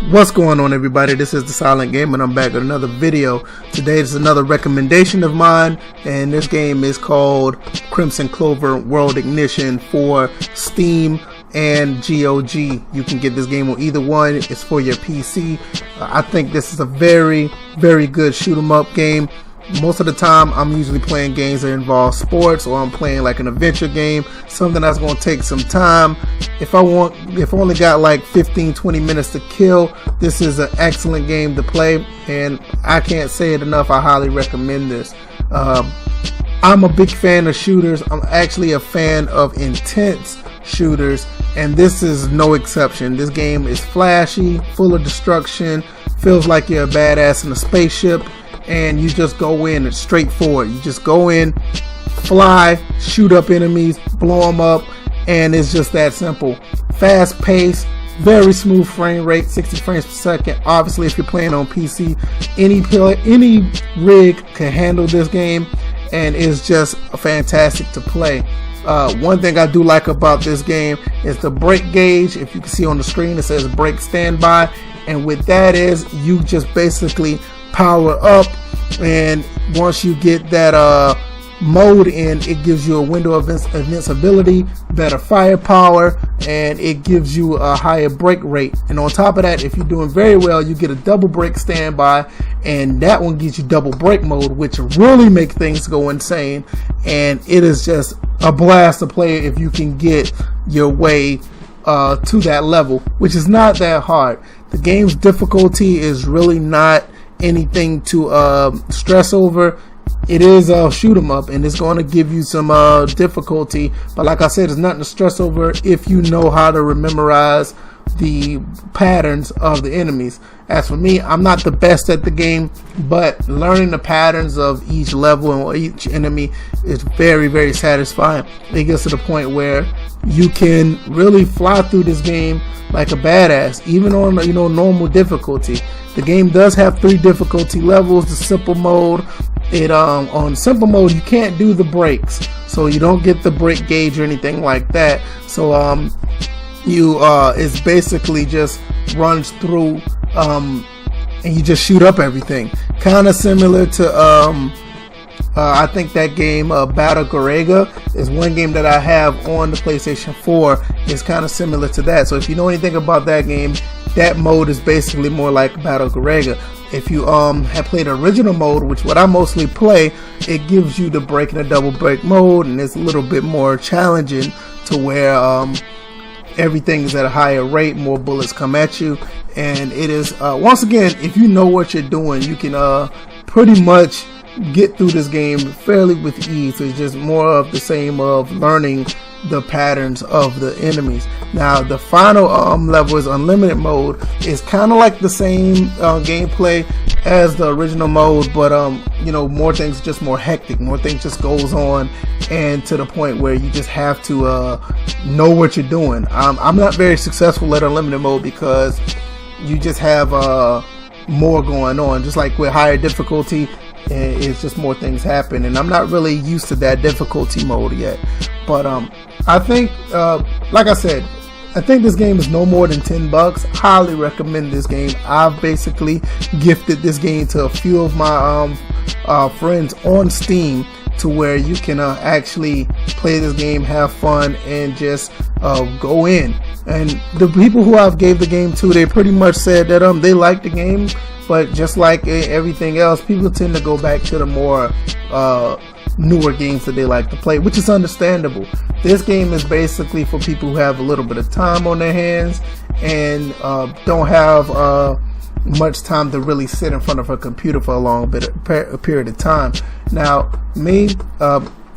What's going on, everybody? This is the Cylent Game, and I'm back with another video. Today is another recommendation of mine, and this game is called Crimzon Clover World Ignition for Steam and GOG. You can get this game on either one. It's for your PC. I think this is a very good shoot 'em up game. Most of the time I'm usually playing games that involve sports, or I'm playing like an adventure game, something that's going to take some time. If I only got like 15-20 minutes to kill, this is an excellent game to play, and I can't say it enough. I highly recommend this. I'm a big fan of shooters. I'm actually a fan of intense shooters, and this is no exception. This game is flashy, full of destruction, feels like you're a badass in a spaceship, and you just go in. It's straightforward. You just go in, fly, shoot up enemies, blow them up, and it's just that simple. Fast pace, very smooth frame rate, 60 frames per second. Obviously, if you're playing on PC, any rig can handle this game, and it's just fantastic to play. One thing I do like about this game is the brake gauge. If you can see on the screen, it says brake standby, and what that is, you just basically power up, and once you get that mode in, it gives you a window of invincibility, better firepower, and it gives you a higher brake rate. And on top of that, if you're doing very well, you get a double brake standby, and that one gives you double brake mode, which really make things go insane. And it is just a blast to play if you can get your way to that level, which is not that hard. The game's difficulty is really not anything to stress over. It is a shoot 'em up, and it's going to give you some difficulty, but like I said, it's nothing to stress over if you know how to memorize the patterns of the enemies. As for me, I'm not the best at the game, but learning the patterns of each level and each enemy is very satisfying. It gets to the point where you can really fly through this game like a badass, even on normal difficulty. The game does have 3 difficulty levels. The simple mode, on simple mode you can't do the brakes, so you don't get the brake gauge or anything like that. So it's basically just runs through, and you just shoot up everything. Kind of similar to I think that game Battle Garega is one game that I have on the PlayStation 4. It's kind of similar to that. So if you know anything about that game, that mode is basically more like Battle Garega. If you have played original mode, which what I mostly play, it gives you the brake and the double brake mode, and it's a little bit more challenging to where everything is at a higher rate, more bullets come at you, and it is once again, if you know what you're doing, you can pretty much get through this game fairly with ease. It's just more of the same of learning the patterns of the enemies. Now the final level is unlimited mode. It's kind of like the same gameplay as the original mode, but more things, just more hectic, more things just goes on, and to the point where you just have to know what you're doing. I'm not very successful at unlimited mode because you just have more going on. Just like with higher difficulty, it's just more things happen, and I'm not really used to that difficulty mode yet. But I think, like I said, I think this game is no more than $10. Highly recommend this game. I've basically gifted this game to a few of my friends on Steam, to where you can actually play this game, have fun, and just go in. And the people who I've gave the game to, they pretty much said that they like the game, but just like everything else, people tend to go back to the more newer games that they like to play, which is understandable. This game is basically for people who have a little bit of time on their hands and don't have much time to really sit in front of a computer for a long period of time. Now me,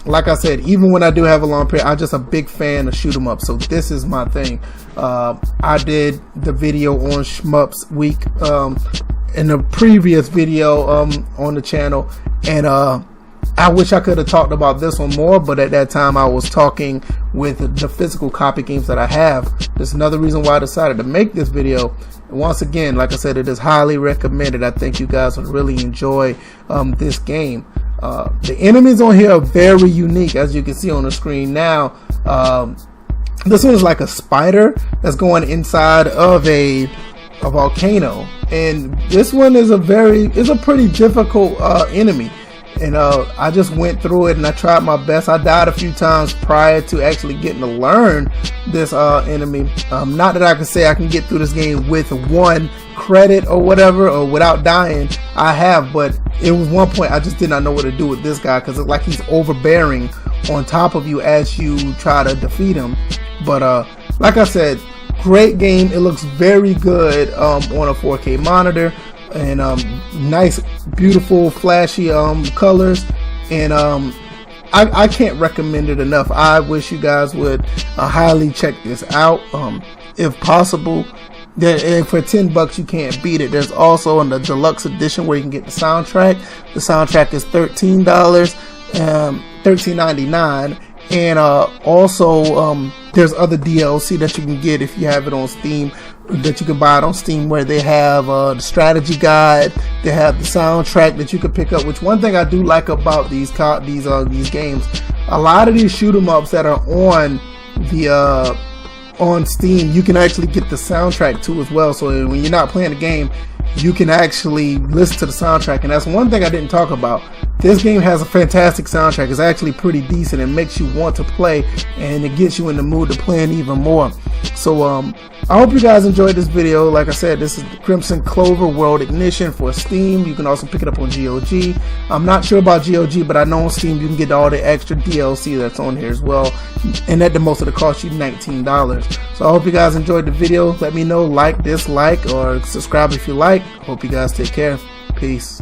like I said, even when I do have a long period, I'm just a big fan of shoot 'em up, so this is my thing. I did the video on Shmups Week in the previous video on the channel, and I wish I could have talked about this one more, but at that time I was talking with the physical copy games that I have. There's another reason why I decided to make this video. And once again, like I said, it is highly recommended. I think you guys would really enjoy this game. The enemies on here are very unique, as you can see on the screen now. This one is like a spider that's going inside of a a volcano, and this one is a pretty difficult enemy. And I just went through it and I tried my best. I died a few times prior to actually getting to learn this enemy. Not that I can say I can get through this game with 1 credit or whatever, or without dying. I have, but it was one point I just did not know what to do with this guy, because it's like he's overbearing on top of you as you try to defeat him. But like I said, great game. It looks very good on a 4K monitor. And nice, beautiful, flashy colors, and I can't recommend it enough. I wish you guys would highly check this out if possible. And for $10 you can't beat it. There's also in the deluxe edition where you can get the soundtrack. The soundtrack is $13, $13.99, and also there's other DLC that you can get if you have it on Steam, that you can buy it on Steam, where they have the strategy guide, they have the soundtrack that you can pick up. Which one thing I do like about these games, a lot of these shoot 'em ups that are on the on Steam, you can actually get the soundtrack too as well. So when you're not playing the game, you can actually listen to the soundtrack, and that's one thing I didn't talk about. This game has a fantastic soundtrack. It's actually pretty decent. It makes you want to play, and it gets you in the mood to play even more. So I hope you guys enjoyed this video. Like I said, this is the Crimzon Clover World Ignition for Steam. You can also pick it up on GOG. I'm not sure about GOG, but I know on Steam you can get all the extra DLC that's on here as well, and at the most it'll cost you $19. So I hope you guys enjoyed the video. Let me know, like, dislike, or subscribe if you like. Hope you guys take care. Peace.